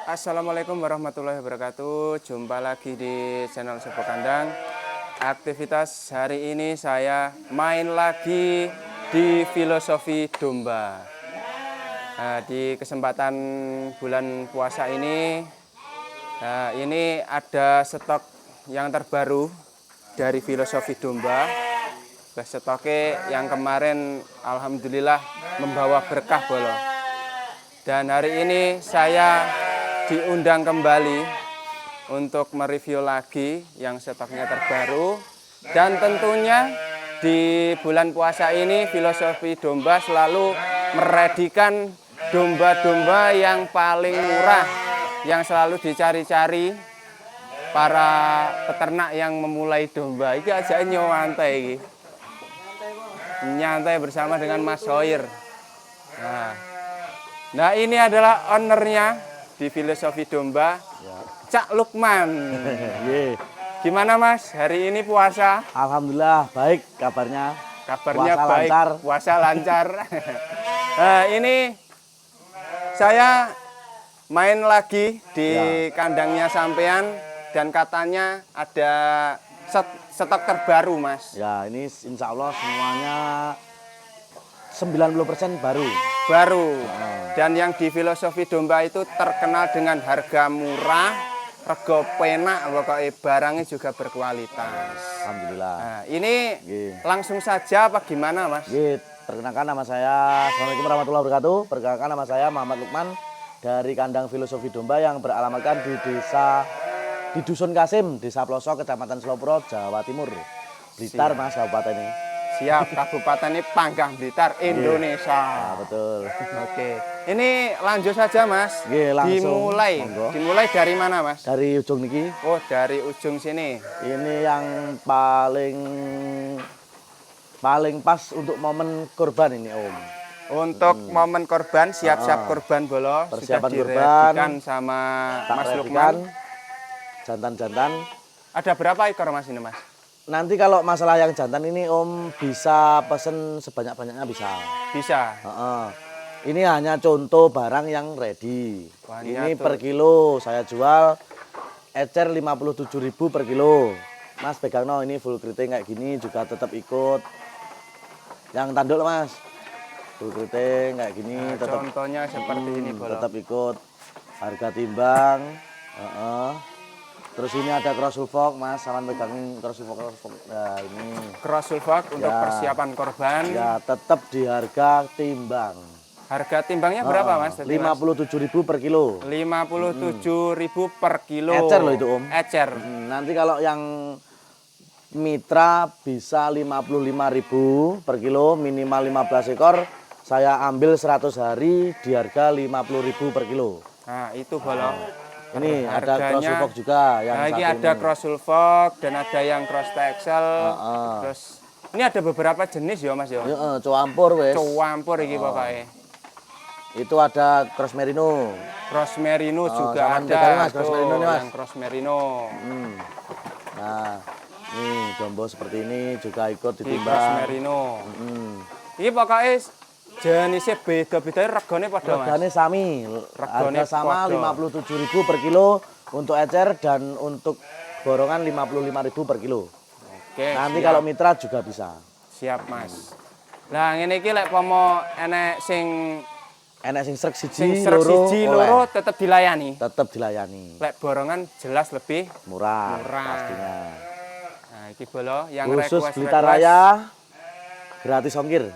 Assalamualaikum warahmatullahi wabarakatuh. Jumpa lagi di channel Sebuah Kandang. Aktivitas hari ini saya main lagi di filosofi domba. Nah, di kesempatan bulan puasa ini, ini ada stok yang terbaru dari filosofi domba. Stoknya yang kemarin alhamdulillah membawa berkah bolo. Dan hari ini saya diundang kembali untuk mereview lagi yang stoknya terbaru. Dan tentunya di bulan puasa ini filosofi domba selalu meredikan domba-domba yang paling murah, yang selalu dicari-cari para peternak yang memulai domba. Iki aja nyantai iki. Nyantai bersama dengan Mas Hoir. Nah, ini adalah ownernya di filosofi domba, Cak Lukman. Gimana Mas, hari ini puasa? Alhamdulillah baik kabarnya. Kabarnya puasa baik, lancar. puasa lancar. Nah, ini saya main lagi di kandangnya sampean dan katanya ada stok terbaru Mas. Ya, ini insya Allah semuanya 90% baru. Dan yang di filosofi domba itu terkenal dengan harga murah, rego penak, pokoknya barangnya juga berkualitas. Alhamdulillah. Nah, ini langsung saja apa gimana Mas? Perkenalkan nama saya, Assalamualaikum warahmatullahi wabarakatuh. Perkenalkan nama saya Muhammad Lukman dari kandang filosofi domba yang beralamatkan di Dusun Kasim, Desa Plosok, Kecamatan Selopro, Jawa Timur, Blitar. Mas, kabupaten ini. Siap, kabupaten ini Panggang Blitar, Indonesia. Nah, betul. Oke, ini lanjut saja Mas. Langsung. Dimulai dari mana Mas? Dari ujung niki. Oh, dari ujung sini. Ini yang paling pas untuk momen kurban ini Om. Untuk momen kurban, siap-siap kurban bolo. Persiapan sudah kurban sama Mas redikan, Lukman. Jantan-jantan. Ada berapa ekor Mas ini Mas? Nanti kalau masalah yang jantan ini Om bisa pesen sebanyak-banyaknya bisa. Bisa. Ini hanya contoh barang yang ready. Ini per kilo saya jual ecer 57.000 per kilo. Mas pegang no, ini full keriting kayak gini juga tetap ikut. Yang tanduk Mas. Full keriting kayak gini tetap. Contohnya seperti ini bolo. Tetap ikut harga timbang. Terus ini ada cross sulfok Mas, sama pegangin cross sulfok. Nah, ini cross sulfok untuk persiapan korban. Ya, tetap di harga timbang. Harga timbangnya berapa Mas? 57.000 per kilo. 57.000 per kilo. Ecer loh itu Om. Ecer. Nanti kalau yang mitra bisa 55.000 per kilo, minimal 15 ekor. Saya ambil 100 hari di harga 50.000 per kilo. Nah, itu bolo. Ini ada cross sulfok juga yang ini ada cross sulfok dan ada yang cross texel. Terus ini ada beberapa jenis ya Mas ya. Cowampur wes. Cowampur iki pokoknya. Itu ada cross merino. Cross merino juga ada. Mas, cross merino nih Mas. Yang cross merino. Nah, nih dombo seperti ini juga ikut ditimbang. Cross merino. Ini pokoknya jenisnya beda-beda, regane pada Mas. Regane sami. Harga sama 57.000 per kilo untuk ecer dan untuk borongan 55.000 per kilo. Oke. Nanti kalau mitra juga bisa. Siap Mas. Nah, ngene iki lek pomo enek sing srek siji loro tetap dilayani. Tetap dilayani. Lek borongan jelas lebih murah. Pastinya. Nah, iki bolo yang khusus Blitar Raya gratis ongkir.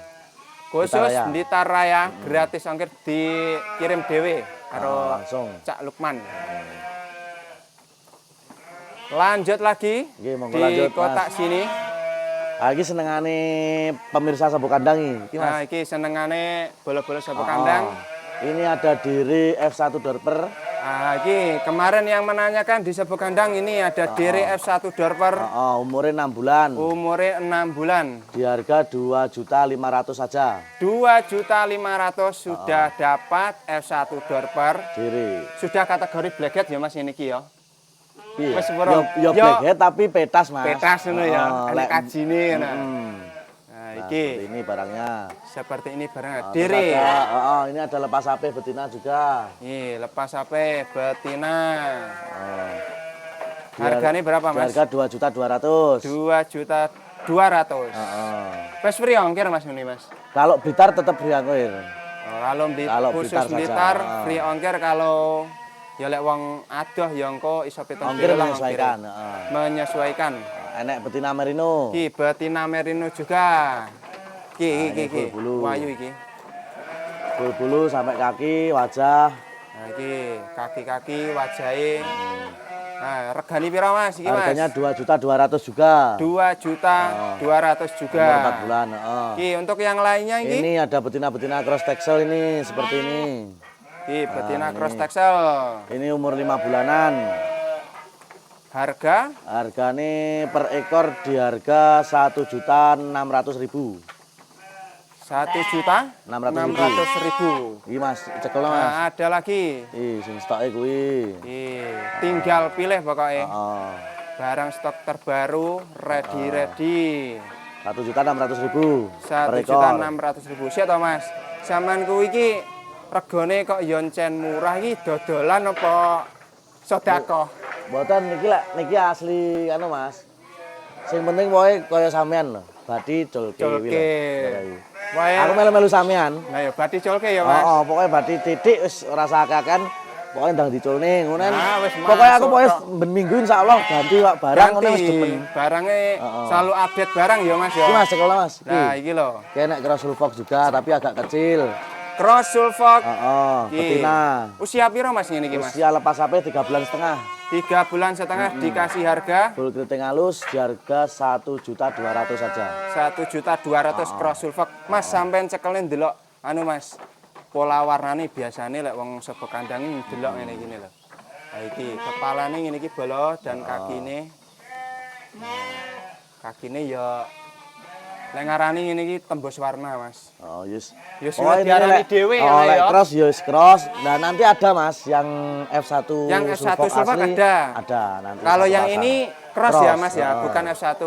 Khusus Blitar Raya gratis ongkir dikirim dhewe karo langsung Cak Lukman. Lanjut lagi di kotak Mas. Sini. Lagi senengane pemirsa Sebuah Kandang ini. Nah, iki senengane bola-bola Sebuah Kandang. Ini ada diri F1 Dorper. Nah, ini kemarin yang menanyakan di Sebuah Kandang ini ada diri F1 Dorper. Umurnya 6 bulan. Umurnya 6 bulan. Di harga 2.500.000 saja. 2.500.000 sudah dapat F1 Dorper. Diri. Sudah kategori blackhead ya Mas ini ki ya. Ya blackhead tapi petas Mas. Petas ngono ya. Nek kajine ngono. Nah, seperti ini barangnya. Seperti ini barangnya. Terus Diri. ini ada lepas sapi betina juga. Nih, lepas sapi betina. Oh. Harganya berapa, Mas? Harga 2.200.000. 2.200.000. Wes free ongkir, Mas, ini, Mas. Kalau Blitar tetap free ongkir. Kalau khusus Blitar saja. free ongkir. Kalau ya lek wong adoh ya engko iso pitung Ongkir lah menyesuaikan. Menyesuaikan. Enek betina merino. Ki betina merino juga. Ki bulu. wayu iki. Bulu sampai kaki, wajah. Nah, iki kaki-kaki, wajahe. Nah, regane pira, Mas? Iki, Mas. Harganya 2.200.000 juga. 2.200.000 juga. Umur 4 bulan. Ki, untuk yang lainnya iki? Ini ada betina-betina cross texel ini seperti ini. Ki, betina cross texel. Ini umur 5 bulanan. Harga? Harganya per ekor di harga 1.600.000. 1.600.000. Ini Mas, cekel Mas. Nah, ada lagi. Sing stoke kuwi. Tinggal pilih pokoknya. Barang stok terbaru, ready. 1.600.000 per ekor. 1.600.000. Siap toh, Mas? Sampean kuwi iki regane kok yoncen murah iki dodolan apa sedekah? Mboten niki asli anu Mas. Sing penting pokoke kaya sampean lho, bathi colke Wae. Aku melu-melu sampean. Nah ya bathi colke ya, Mas. Pokoke bathi titik wis ora sakakan. Pokoke ndang diculne ngono. Pokoke aku ben minggu insyaallah ganti kok barang ngono wis demen. Barange selalu update barang ya, Mas ya. Iki Mas, sekolah Mas. Nah, iki lho. Kene cross sulfox juga tapi agak kecil. Cross sulfox. Betina. Usia piro Mas ngene iki, Mas? Usia lepas sampai 3 bulan setengah. 3 bulan setengah dikasih harga full keriting halus di harga 1.200.000 saja. 1.200.000 cross sulfox. Mas sampean cekelin delok anu Mas. Pola warnane biasane lek wong saka kandang iki delok ngene iki lho. Ha iki kepalane ngene iki bolo dan kakine. Kakine ya lek ngarani ngene iki tembus warna, Mas. Yes. Ya sudah diarani dhewe ya. Cross ya cross. Nah, nanti ada Mas yang F1 yang F1 sulfox ada. Ada nanti. Kalau yang ini cross ya Mas ya, bukan F1.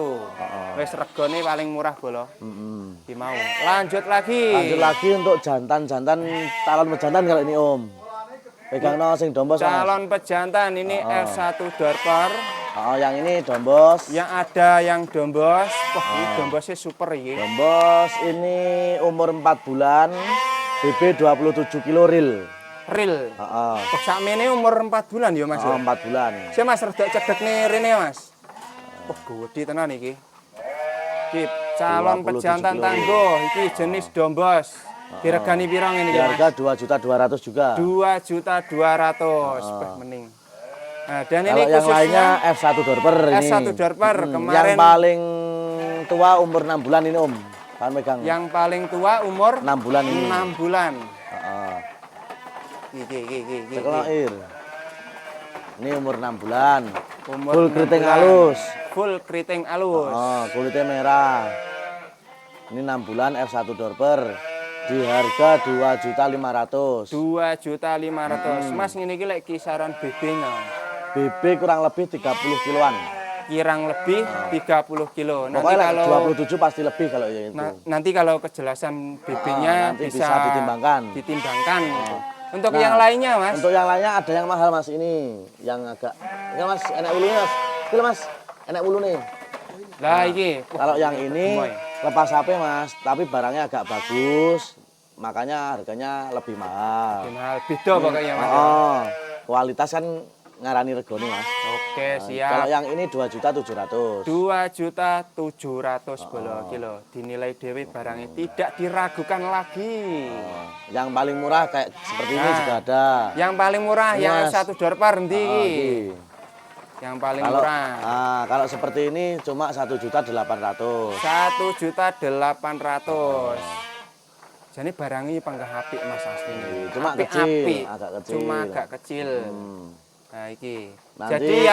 Wis regane paling murah bolo. Ki mau. Lanjut lagi untuk jantan-jantan calon pejantan kalau ini Om. Pegangno sing dombos. Calon pejantan ini F1 Dorper. Yang ini dombos. Yang ada yang dombos. Wah, ini dombosnya super ini. Dombos ini umur 4 bulan. BB 27 kilo real. Real. Oh, sakmene umur 4 bulan ya Mas. 4 bulan. Saya Mas rada cedekne rene Mas. Wah, gede tenan iki. Iki calon pejantan tangguh, iki jenis dombos. Diregani piro ngene iki? Harga 2.200.000 juga. 2.200.000. Wah, mending. Nah, dan kalau ini yang khususnya lainnya F1 Dorper ini. F1 Dorper kemarin. Yang paling tua umur 6 bulan ini Om. Kan megang. Yang paling tua umur 6 bulan ini. 6 bulan. Iki. Cekeloir. Ini umur 6 bulan. Full keriting halus. Full keriting halus. Kulitnya merah. Ini 6 bulan F1 Dorper. Di harga 2.500.000. 2.500.000. Mas ngene iki lek kisaran BB-nya. BB kurang lebih 30 kiloan. Kurang lebih 30 kilo. Nanti kalau 27 pasti lebih kalau ya itu. Nanti kalau kejelasan BB-nya bisa ditimbangkan. Untuk yang lainnya, Mas? Untuk yang lainnya ada yang mahal, Mas. Ini yang agak Mas, enak ulunya, Mas. Ini Mas, enak ulu nih. Lah iki. Kalau yang ini lepas HP, Mas, tapi barangnya agak bagus. Makanya harganya lebih mahal. Lebih mahal. Beda pokoknya, Mas. Kualitas kan ngarani regone, Mas. Oke, siap. Kalau yang ini 2.700.000. 2.700.000 kilo. Dinilai dewe barangnya tidak diragukan lagi. Yang paling murah kayak seperti ini juga ada. Yang paling murah ini, yang Mas. F1 Dorper ndi iki? Yang paling murah. Kalau seperti ini cuma 1.800.000. 1.800.000. Jadi barangnya panggah apik Mas asline. Cuma kecil, agak kecil. Cuma agak kecil. Nah, iki. Nanti, jadi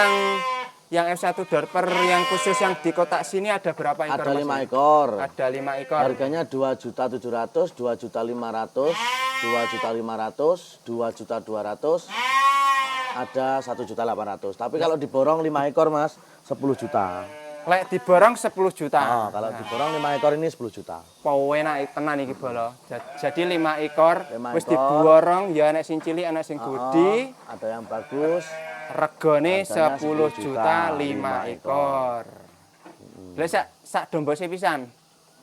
yang F1 Dorper yang khusus yang di kotak sini ada berapa ekor? Ada 5 ekor. Ada 5 ekor. Harganya 2.700.000, 2.500.000, 2.500.000, 2.200.000. Ada 1.800.000. Tapi kalau diborong 5 ekor, Mas, 10 juta. Lek diborong 10 juta. Oh, kalau diborong 5 ekor ini 10 juta. Enak tenan iki bolo. Jadi 5 ekor 5 wis ekor. diborong ya enek sing cilik, enek sing gede. Ada yang bagus. Regane Harganya 10 juta 5 5 ekor. Lah sak dombose pisan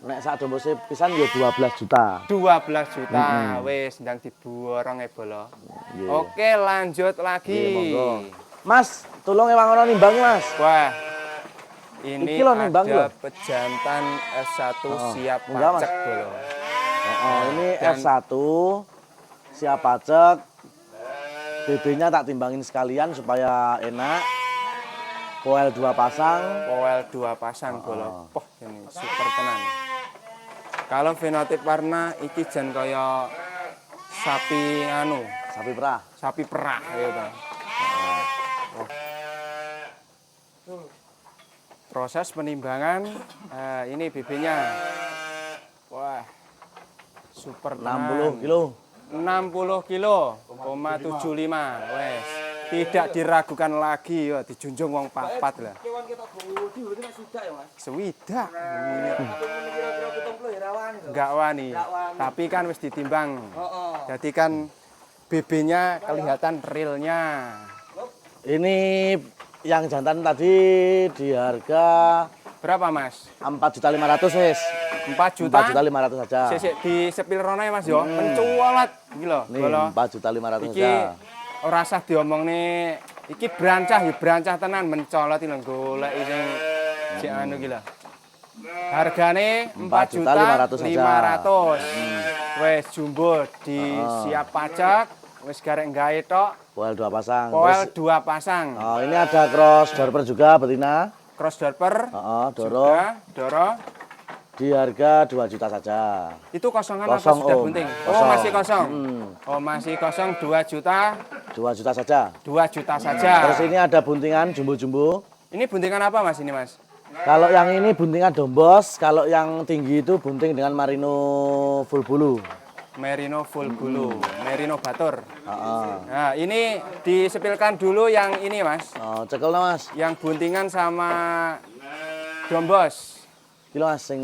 Nek sak dombose pisan ya 12 juta. 12 juta wis ndang diborong bolo. Nggih. Oke, lanjut lagi. Nggih, monggo. Mas, tolong ewang ono nimbang, Mas. Wah. Ini Iki lho nimbang lho. ada pejantan S1 siap Enggak, Mas. pacek bolo. Ini Dan- S1 siap pajak. BB-nya tak timbangin sekalian supaya enak. Koel 2 pasang. Powel 2 pasang bolo. Poh, ini super tenan. Kalau fenotip warna iki jan kaya sapi Sapi perah. sapi perah gitu. Proses penimbangan ini BB-nya. Wah. Super tenan. 60 kilo. 60 kilo, 75 wes. Tidak diragukan lagi ya, dijunjung wong papat lah. Kewan ketok bodi berarti nek sudak ya, Mas. Swidak. Kira-kira 70 ya rawan. Enggak wani. Tapi kan wis ditimbang. Heeh. Jadi kan BB-nya kelihatan realnya. Ini yang jantan tadi di harga Berapa, Mas? 4.500.000 wis. 4 juta. 4.500.000 saja. Sik di sepil rono ya, Mas yo. Mencualat iki lho. Nih, Bolo. 4.500.000 Iki saja. ora usah diomongne iki brancah ya brancah tenan mencolot iki lho golek sing sik anu iki lho. Hargane 4.500.000 4.500.000 Wes jumbo di siap pajak, wis garek gawe tok, Poel 2 pasang. poel Terus, 2 pasang. oh, ini ada cross dorper juga betina. Cross dorper, Doro juga, doro. di harga 2 juta saja. Itu kosongan Kosong, apa sudah Om. bunting? Oh, Kosong. masih kosong. Hmm. Oh, masih kosong 2 juta, 2 juta saja. 2 juta saja. Terus ini ada buntingan jumbo-jumbo. Ini buntingan apa, Mas, ini, Mas? Kalau yang ini buntingan dombos, kalau yang tinggi itu bunting dengan merino full bulu. Merino full bulu, merino batur. Heeh. Nah, ini disepilkan dulu yang ini, Mas. Oh, cekel Mas. Yang buntingan sama dombos. Iki lho Mas sing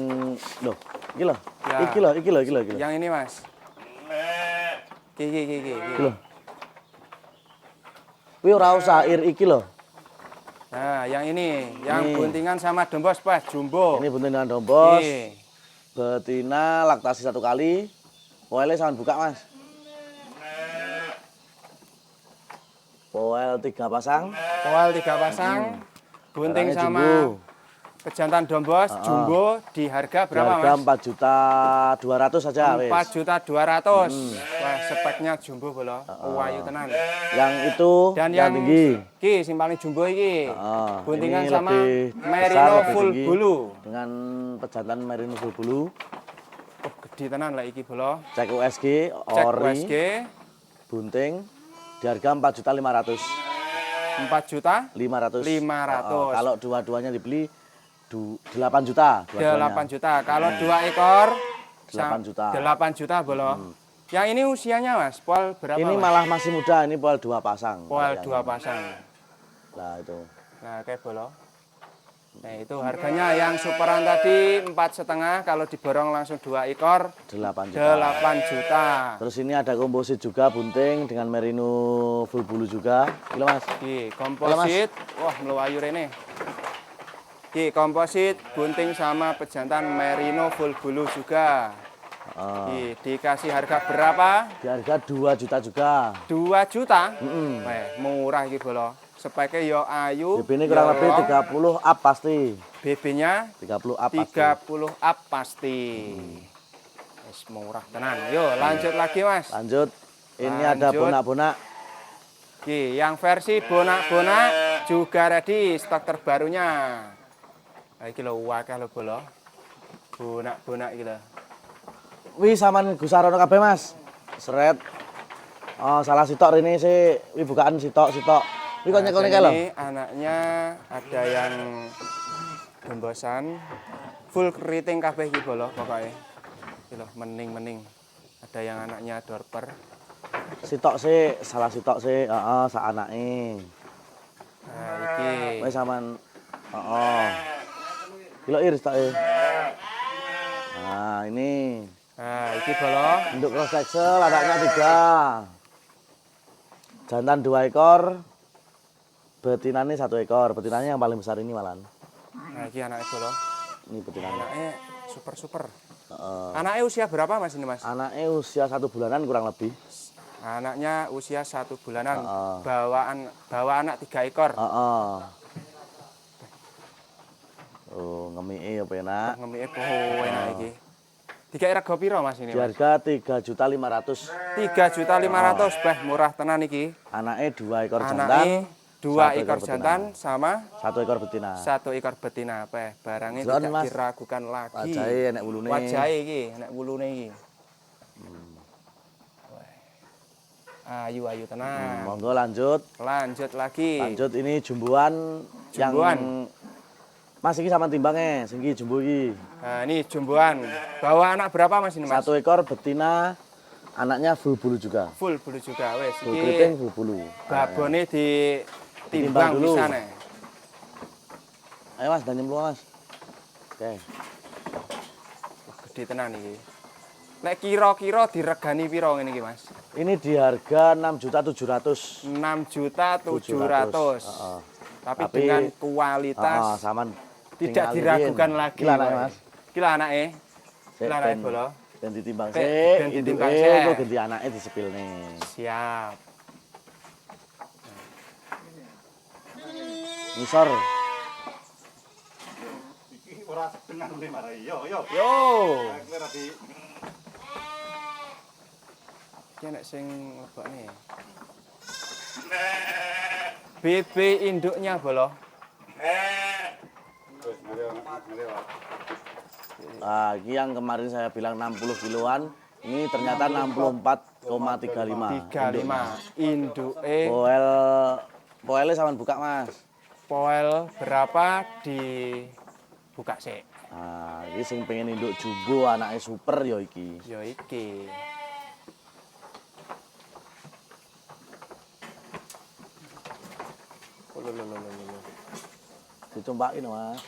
lho, iki lho. Ya. Iki lho, iki lho, iki lho, iki lho. Yang ini, Mas. Iki. Iki lho. Kuwi ora usah ir iki lho. Nah, yang ini, yang Ini. buntingan sama dombos, Pas, jumbo. Ini bunting dengan dombos. Ini. Betina laktasi 1 kali. Poelnya sampean buka, Mas. Poel 3 pasang. Poel 3 pasang. Bunting Barangnya sama jumbo. pejantan dombos, jumbo di harga Di berapa, harga Mas? 4.200.000 saja, wis. 4.200.000. Wah, speknya jumbo bolo. Wayu tenan. Yang itu Dan yang tinggi. Ki sing paling jumbo iki. Buntingan Ini sama lebih besar, merino lebih full tinggi. bulu. Dengan pejantan merino full bulu. Oh, gede tenan lah iki bolo. Cek USG, Cek ori, USG bunting di harga 4.500.000. 4 juta 500. 500. Kalau dua-duanya dibeli 8 juta. 8 juta. Kalau 2 ekor 8 juta. 8 juta bolo. Yang ini usianya, Mas, poel berapa? Ini Mas? malah masih muda, ini poel 2 pasang. Poel Yang 2 ini. pasang. Nah, itu. Nah, kayak bolo. Nah, itu harganya yang superan tadi 4,5, kalau diborong langsung 2 ekor 8 juta. 8 juta. Terus ini ada komposit juga bunting dengan merino full bulu juga. Gila, Mas. Di komposit, wah melayu rene. Di komposit bunting sama pejantan merino full bulu juga. Dikasih harga berapa? Di harga 2 juta juga. 2 juta. Weh, murah iki bolo. Speknya yo ayu. BB ini kurang yo lebih long. 30 up pasti. BB-nya 30 up pasti. 30 up pasti. Wis murah tenan. Yo, lanjut lagi, Mas. Lanjut. Ini ada Lanjut. bonak-bonak. Ki, yang versi bonak-bonak juga ready stok terbarunya. Nah, iki lho akeh lho bolo. Bonak-bonak iki lho. Wih, saman Gusarono kabeh, Mas. Seret. Oh, salah sitok ini sih. Wih, bukaan sitok-sitok. Wih, kok nyekel lho. Ini anaknya ada yang gembosan. Full keriting kabeh iki bolo pokoknya. Iki lho, mening-mening. Ada yang anaknya dorper. Sitok sih, salah sitok sih. Heeh, sak anake. Nah, iki. Wih, saman. Heeh. Kilo iris tak Nah, ini. Nah, iki bolo. Induk cross Texel, anaknya 3. Jantan 2 ekor. Betinanya 1 ekor. Betinanya yang paling besar ini malan. Nah, iki anaknya bolo. Ini betinanya. Anaknya super. Anaknya usia berapa Mas ini Mas? Anaknya usia 1 bulanan kurang lebih. Anaknya usia 1 bulanan. Bawa anak 3 ekor. Oh, ngemike ya penak. Ngemike enak iki. Dikai rego piro Mas ini? Di Mas? harga 3.500.000. 3.500.000, bah murah tenan iki. Anaknya 2 ekor jantan. Anaknya 2 1 ekor betina. jantan sama 1 ekor betina. 1 ekor betina. Bah, barangnya Delon, tidak Mas. diragukan lagi. Wajahe enek wulune. Wajahe iki, enek wulune iki. Ayu tenan. Monggo lanjut. Lanjut lagi. Lanjut ini jumbuan yang Mas iki sama timbangnya, sing iki jumbo iki. Nah, ini jumbuan. Bawa anak berapa Mas ini Mas? 1 ekor betina, anaknya full bulu juga. Full bulu juga wes. Full Iki keriting, full bulu. babone Ditimbang ditimbang dulu. pisane. Ayo Mas, dan nyemplung Mas. Oke. Gede tenan iki. Nek kira-kira diregani piro ngene iki Mas? Ini di harga 6.700.000. 6.700.000. Heeh. Tapi Tapi, dengan kualitas sama tidak diragukan lagi. Gila anaknya Mas. Gila anake. Sik, Gila anake ben- bolo. ben ditimbang Ben- sik, ben ditimbang induke sik. engko ganti anake disepilne. Siap. Ngisor. Ora dengan udah marah. Yo. Yo. Aku rapi. Iki nek sing lebokne. BB induknya bolo. Terus ngare. Nah, ini yang kemarin saya bilang 60 kiloan, ini ternyata 64,35. 35 induke. Poelnya sama buka Mas. Poel berapa dibuka sih? Nah, ini sing pengen induk jumbo anaknya super ya iki. Yo iki. Lho. Dicombakin Mas.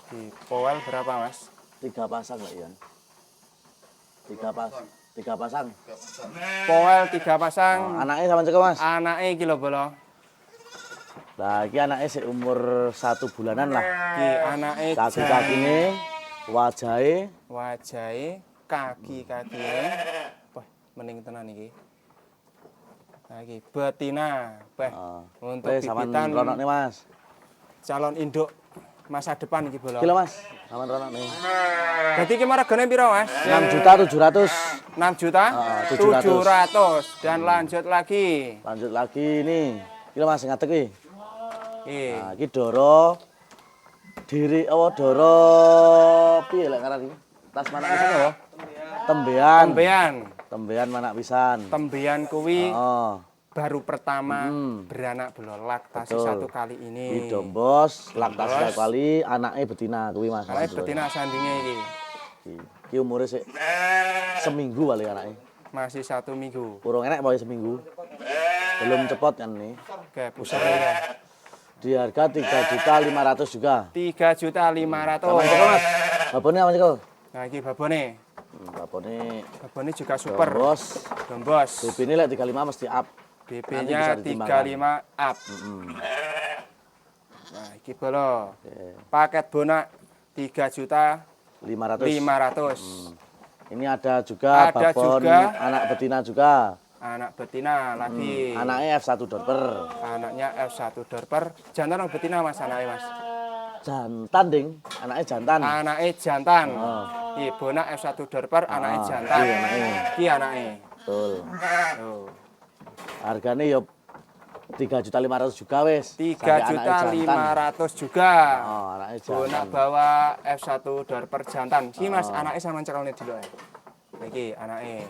Di poel berapa Mas? 3 pasang Mbak Ian. 3 pasang. Poel 3 pasang. Anaknya sama cekel Mas. Anake iki lho bolo. Nah, ini anaknya sih umur 1 bulanan lah. Iki anake Kaki-kakine, wajahe, kaki-kakine. Wah, mending tenan iki. Nah, iki betina. Untuk sama bibitan ronoknya Mas. calon induk masa depan iki bolo. Kilo Mas, sama ronoknya. Jadi iki regane piro Mas? 6.700.000. 6 juta? 700. Dan lanjut lagi. Lanjut lagi ini. Kilo Mas ngadeg iki. Nah, iki doro piye lek ngaran iki? Tas manak pisan apa? Tembean manak pisan. Tembean kuwi Oh, baru pertama beranak belum laktasi Betul. 1 kali ini. iki dombos, laktasi 1 kali, anaknya betina kuwi Mas. Anake betina sandinge iki. Iki umure sik seminggu kali anaknya. Masih 1 minggu. Kurang enek pokoke seminggu. Belum cepot kan ini. Oke, pusarnya Di harga 3.500.000 juga. 3.500.000. Mas, babone apa cekel? Nah, iki babone. Babone Babone juga super. dombos. Dombos. BB ini lek 35 mesti up. BB-nya Nanti bisa ditimbangkan. 35 up. Nah, iki bolo. Paket bonak 3.500.000. 500. Ini ada juga Ada babon juga. anak betina juga. Anak betina lagi. Anaknya F1 dorper. Anaknya F1 dorper. Jantan atau betina Mas anaknya Mas? Jantan ding, anaknya jantan. Anaknya jantan. Oh. Iki bonak F1 dorper anaknya jantan. Iya anaknya. Iki anaknya. Betul. Oh. Harganya ya 3.500.000 juga wes. 3.500.000 juga. Oh, anaknya Bonak jantan. bawa F1 dorper jantan. Iki Mas anaknya sama cekelnya dulu ya. Iki anaknya.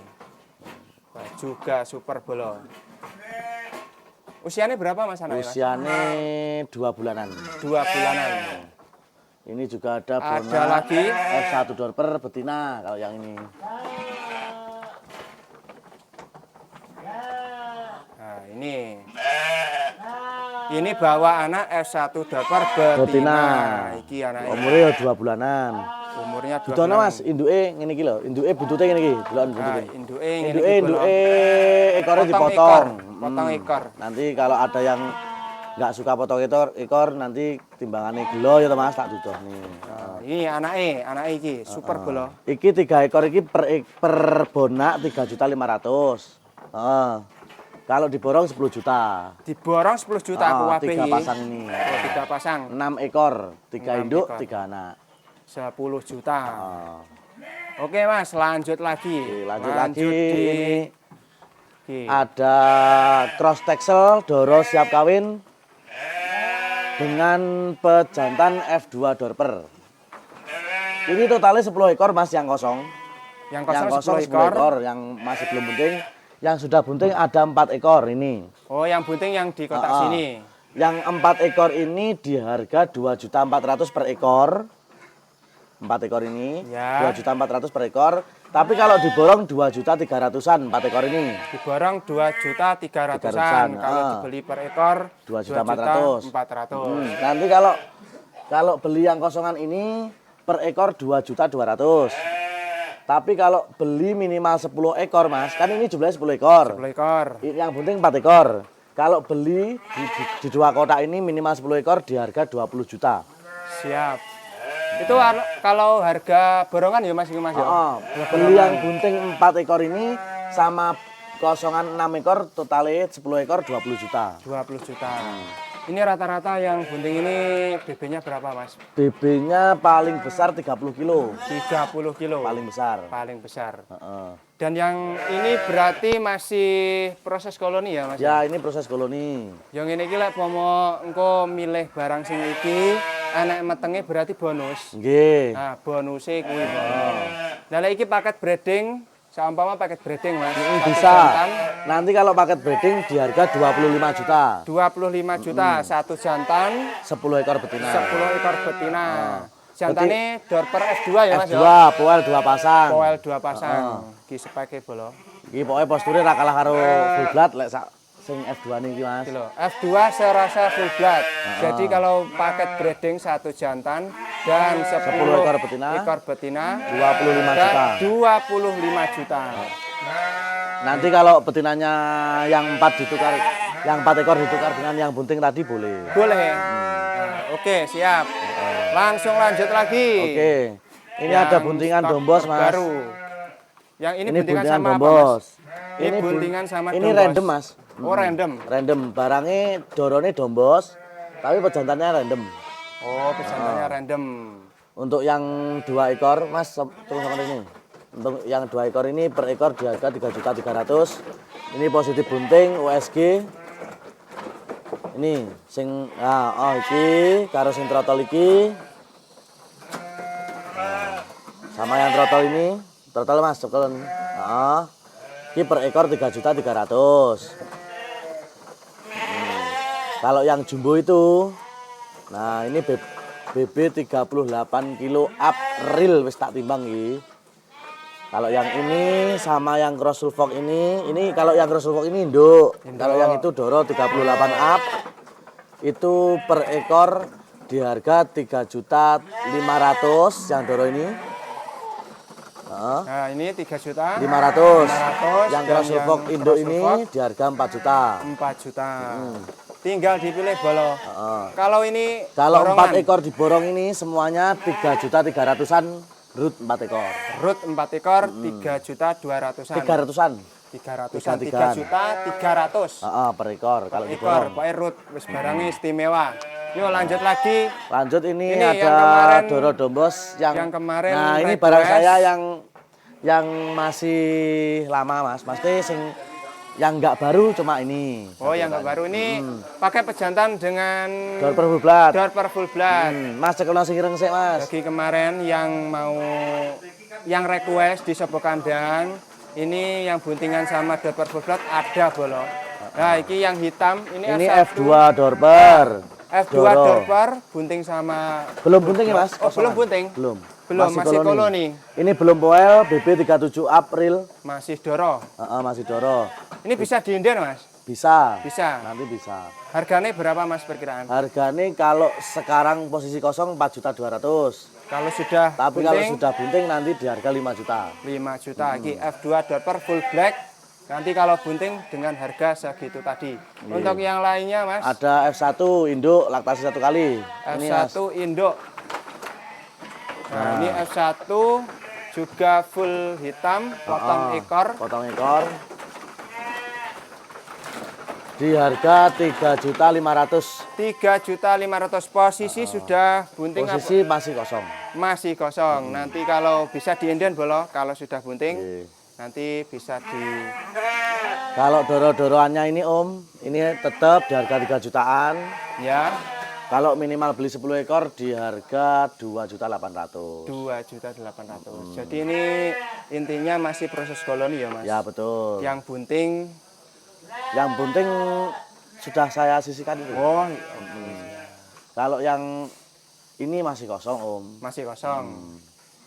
Wah, juga super bolo. Usianya berapa Mas anaknya? Mas? Usianya 2 bulanan. 2 bulanan. Ini juga ada Ada bonak lagi. F1 dorper betina kalau yang ini. Nah, ini. Ini bawa anak F1 dorper betina. Betina. Iki anake. Umurnya ya 2 bulanan. Umurnya 2 Butuhnya bulan. Mas, induke ngene iki lho. Induke buntute ngene iki. Deloken Nah, buntute. induke ngene Induke iki, Bolo. ekornya Potong dipotong. ekor, potong ekor. Nanti kalau ada yang nggak suka potong ekor nanti timbangannya gelo ya Mas, tak duduh nih. Nah, ini anake iki super Bolo. Iki 3 ekor iki per bonak 3.500.000. Heeh. Kalau diborong 10 juta. Diborong 10 juta aku kabeh 3 iki. pasang ini. Oh, 3 pasang 6 ekor, 3 6 induk, ekor. 3 anak. 10 juta. Oh. Oke Mas, lanjut lagi. Oke, lanjut lagi. di Ini ada cross texel Doro siap kawin dengan pejantan F2 dorper. Ini totalnya 10 ekor Mas yang kosong. yang Yang kosong kosong 10 10 ekor. ekor, yang masih belum bunting. Yang sudah bunting ada 4 ekor ini. Oh, yang bunting yang di kotak Ah, ah. sini. Yang 4 ekor ini di harga 2.400.000 per ekor. 4 ekor ini Ya. 2.400.000 per ekor. Tapi kalau diborong 2.300.000-an 4 ekor ini. Diborong 2.300.000-an. 300-an, Kalau ah. dibeli per ekor 2.400.000. 2.400.000. Nanti kalau beli yang kosongan ini per ekor 2.200.000. Tapi kalau beli minimal 10 ekor Mas, kan ini jumlahnya 10 ekor. 10 ekor. Yang penting 4 ekor. Kalau beli di 2 kotak ini minimal 10 ekor di harga 20 juta. Siap. Itu kalau harga borongan ya Mas, Mas ya. Beli yang bunting 4 ekor ini sama kosongan 6 ekor totalnya 10 ekor 20 juta. 20 juta. Ini rata-rata yang bunting ini BB-nya berapa Mas? BB-nya paling besar 30 kilo. 30 kilo. Paling besar. Paling besar. Heeh. Dan yang ini berarti masih proses koloni ya Mas? Ya, ini proses koloni. Yang ini lek pomo engko milih barang sing iki enek metenge berarti bonus. Nggih. Nah, bonusnya kuwi. Nah, lek iki paket breeding, seumpama paket breeding Mas. Ini satu bisa. jantan, Nanti kalau paket breeding di harga 25 juta. 25 juta satu jantan, 10 ekor betina. 10 ekor betina. Jantane dorper F2 ya Mas F2, ya. poel 2 pasang. Poel 2 pasang. Ki speke bolo. Iki pokoknya posturnya ra kalah karo full blood lek sing F2 niki Mas. Gitu loh. F2 saya rasa full blood. Jadi kalau paket breeding satu jantan dan 10 ekor betina. ekor betina 25 juta. 25 juta. Nanti kalau betinanya yang 4 ditukar, yang 4 ekor ditukar dengan yang bunting tadi boleh. Boleh. Nah, oke, siap. Langsung lanjut lagi. Oke. Ini Yang ada buntingan stok dombos Mas. Baru. Yang ini, Ini buntingan buntingan sama apa, dombos. Mas? Ini buntingan sama Ini dombos. random Mas. Oh, random. Random. Barangnya dorone dombos, tapi pejantannya random. Oh, pejantannya random. Untuk yang 2 ekor, Mas, tunggu sama ini. Untuk yang 2 ekor ini per ekor di harga 3.300.000. Ini positif bunting USG. Ini sing iki karo sing trotol iki. Sama yang trotol ini, trotol Mas, cekel. Heeh. Iki per ekor 3.300.000. Kalau yang jumbo itu, nah ini BB 38 kilo up real wis tak timbang iki. Kalau yang ini sama yang cross sulfok ini kalau yang cross sulfok ini induk. Kalau yang itu Doro 38 up itu per ekor di harga 3.500.000 yang Doro ini. Nah, ini 3 juta. 500. Yang dan cross sulfok yang induk cross ini sulfok di harga 4 juta. 4 juta. Tinggal dipilih bolo. Kalau ini Kalau borongan, 4 ekor diborong ini semuanya 3.300.000-an root 4 ekor. root 4 ekor 3.200.000-an. 300-an. 300-an, 3.300.000. 3.300.000 Per ekor kalau ekor. diborong. Pokoknya root wis barangnya istimewa. Yuk lanjut lagi. Lanjut ini Ini ada yang kemarin- Doro Dombos yang kemarin Nah, ini request. barang saya yang masih lama, Mas. Pasti yang nggak baru cuma ini. Oh, yang nggak baru ini pakai pejantan dengan Dorper full blood. dorper full blood. Mas cekel nasi ireng sik, Mas. Bagi kemarin yang mau yang request di Sopo Kandang, ini yang buntingan sama dorper full blood ada bolo. Nah, ini yang hitam, Ini F1, F2 Dorper. F2 Doro. dorper, bunting sama Belum bunting ya, Mas? Oh, belum bunting? Belum. Belum, masih koloni. Ini belum poel BB 37 April. Masih Doro. Masih Doro. Ini bisa diinden, Mas? Bisa. Bisa. Nanti bisa. Harganya berapa Mas perkiraan? Harganya kalau sekarang posisi kosong 4.200.000. Kalau sudah Tapi kalau bunting, sudah bunting nanti di harga 5 juta. 5 juta. Ini F2 Dorper full black. Nanti kalau bunting dengan harga segitu tadi. Untuk yang lainnya Mas, Ada F1 induk laktasi 1 kali. Ini F1 Mas. induk. Nah, ini F1 juga full hitam, potong ekor. Potong ekor. Di harga 3.500.000. 3.500.000 posisi sudah bunting Posisi masih kosong. masih kosong. Nanti kalau bisa diinden bolo, kalau sudah bunting Oke. nanti bisa di Kalau doro-doroannya ini Om, ini tetap di harga 3 jutaan. ya Kalau minimal beli 10 ekor di harga 2.800.000. 2.800.000. Jadi ini intinya masih proses koloni ya Mas. Ya betul. Yang bunting Yang bunting sudah saya sisihkan itu. oh Kalau yang ini masih kosong Om. masih kosong.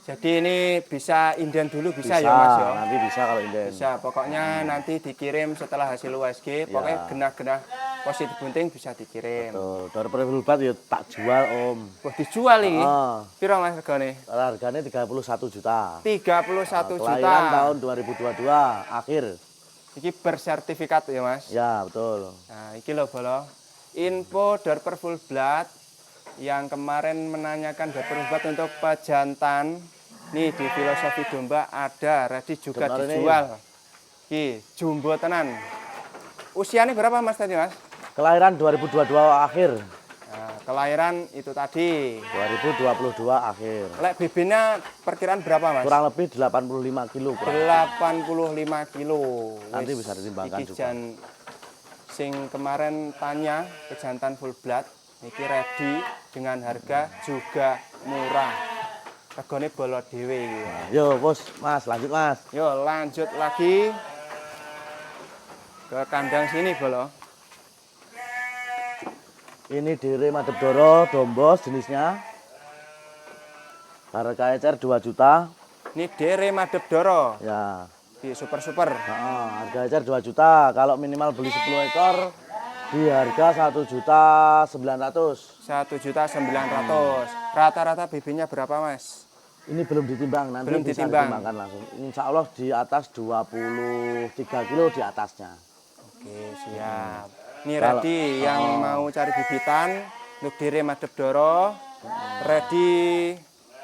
Jadi ini bisa inden dulu bisa, Bisa, ya Mas ya. nanti bisa kalau inden. Bisa, pokoknya nanti dikirim setelah hasil USG, pokoknya genah-genah posisi bunting bisa dikirim. Tuh, dari Perhulbat ya tak jual Om. Wah, dijual ini. Ah, Piro Mas regane? harganya 31 juta. 31 juta. Kelahiran tahun 2022 akhir. Iki bersertifikat ya Mas. Ya betul. Nah, iki lho bolo. Info Dorper Full Blood yang kemarin menanyakan Dorper Full Blood untuk pejantan. Nih di Filosofi Domba ada, ready juga Benar ini. dijual. Ki, jumbo tenan. Usianya berapa Mas tadi Mas? Kelahiran 2022 akhir. Nah, kelahiran itu tadi. 2022 akhir. Lek BB-nya perkiraan berapa Mas? Kurang lebih 85 kilo. kurang. 85 kilo. Nanti Wis, bisa ditimbangkan iki juga. jan sing kemarin tanya pejantan full blood, iki ready dengan harga juga murah. Regane bolo dhewe iki. Yo bos, Mas lanjut Mas. Yo lanjut lagi ke kandang sini bolo. Ini dere madep doro, dombos jenisnya. Harga ecer 2 juta. Ini dere madep doro. Ya. Di super-super. Harga ecer 2 juta. Kalau minimal beli 10 ekor di harga 1.900.000. 1.900.000. Rata-rata BB-nya berapa Mas? Ini belum ditimbang, nanti Belum bisa ditimbang. ditimbangkan langsung. Insya Allah di atas 23 kilo di atasnya. Oke, siap. Ini Kalau- ready yang mau cari bibitan untuk diri madep doro. Ready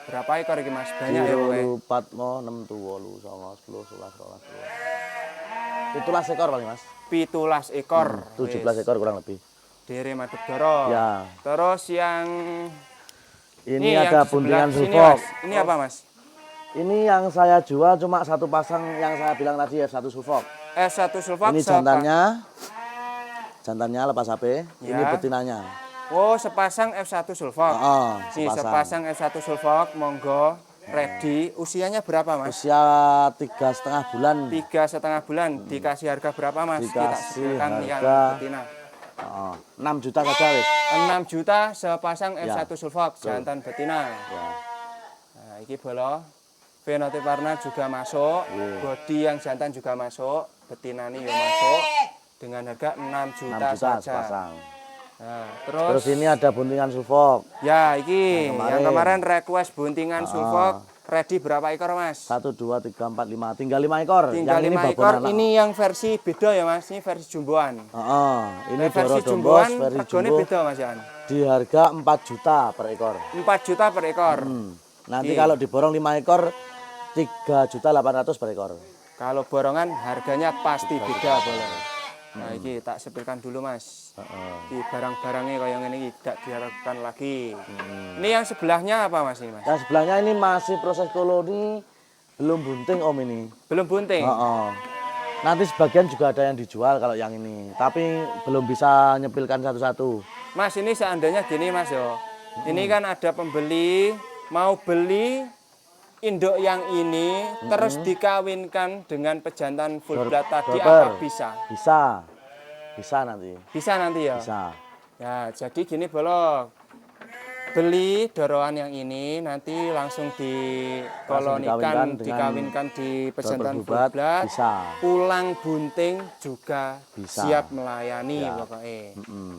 berapa ekor iki Mas? Banyak ya kowe. 4 mo 6 8 9 10 11 12 Itulah ekor paling Mas. 17 ekor. 17 ekor kurang lebih. Diri madep doro. Ya. Terus yang Ini yang ada di sebelah buntingan sini, sulfok. Mas. Ini apa Mas? Ini yang saya jual cuma satu pasang yang saya bilang tadi F1 sulfok. S1 sulfak. Ini jantannya. Jantannya lepas HP. Ini Ya. betinanya. Oh, sepasang F1 sulfak. Nih, sepasang. sepasang F1 sulfak, monggo. Ready. Usianya berapa Mas? Usia 3,5 bulan. 3,5 bulan. Dikasih harga berapa Mas? Kita Dikasih sebutkan yang harga- betina. 6 juta saja wis. 6 juta sepasang Ya, F1 sulfak jantan betina. Ya. Nah, iki bolo. Fenotip warna juga masuk, Iya. body yang jantan juga masuk, betina ini masuk dengan harga 6 juta, 6 juta saja. sepasang. Nah, Terus ini ada buntingan sulfok. ya iki Yang yang kemarin. kemarin request buntingan sulfak ready berapa ekor Mas? 1 2 3 4 5. Tinggal 5 ekor. Tinggal yang 5 ini ekor. babon anak. Ini yang versi beda ya Mas, ini versi jumboan. Ini Nah, versi doro dombos, jumboan versi regane jumbo beda Mas Yan. di harga 4 juta per ekor. 4 juta per ekor. Nanti Iya. kalau diborong 5 ekor 3.800.000 per ekor. Kalau borongan harganya pasti beda boleh. Nah, ini tak sepilkan dulu Mas. Di barang-barangnya kayak ini tidak diharapkan lagi. Ini yang sebelahnya apa Mas ini Mas? Yang sebelahnya ini masih proses koloni, belum bunting Om ini. Belum bunting. Nanti sebagian juga ada yang dijual kalau yang ini, tapi belum bisa nyepilkan satu-satu. Mas ini seandainya gini Mas yo. Ini kan ada pembeli mau beli induk yang ini terus dikawinkan dengan pejantan full blood tadi Dorper. apa bisa? Bisa nanti. Bisa nanti ya. Bisa. Ya, jadi gini bolok. beli doroan yang ini nanti langsung dikolonikan, dikawinkan di pejantan Berbubat, Bulblat, bisa. pulang bunting juga Bisa. siap melayani pokoknya.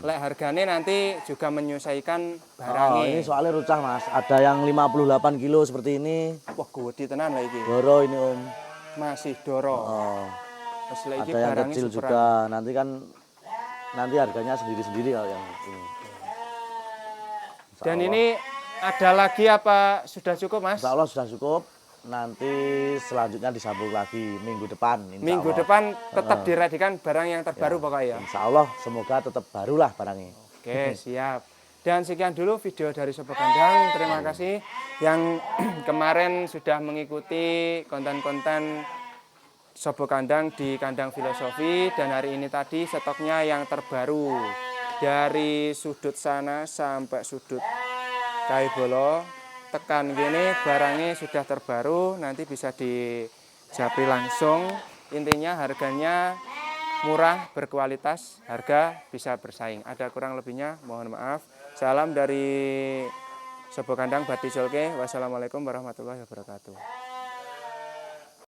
Lek harganya nanti juga menyesuaikan barangnya. Ini soalnya rucah Mas, ada yang 58 kilo seperti ini. Wah, gede tenan lah iki. Doro ini Om. Masih doro. Oh, Terus lek iki ada yang barangnya kecil superan. juga. Nanti harganya sendiri-sendiri kalau yang ini. Dan ini ada lagi apa sudah cukup, Mas? Insya Allah sudah cukup. Nanti selanjutnya disambung lagi minggu depan. Insya Minggu Allah. depan tetap diradikan barang yang terbaru pokoknya ya. Insya Allah semoga tetap barulah barangnya. Oke, siap. Dan sekian dulu video dari Sobo Kandang. Terima kasih yang kemarin sudah mengikuti konten-konten Sobo Kandang di Kandang Filosofi. Dan hari ini tadi stoknya yang terbaru. Dari sudut sana sampai sudut Kaibolo. Tekan gini barangnya sudah terbaru. Nanti bisa dijapri langsung. Intinya harganya murah, berkualitas, harga bisa bersaing. Ada kurang lebihnya, mohon maaf. Salam dari Sobo Kandang Bati Solke. Wassalamualaikum warahmatullahi wabarakatuh.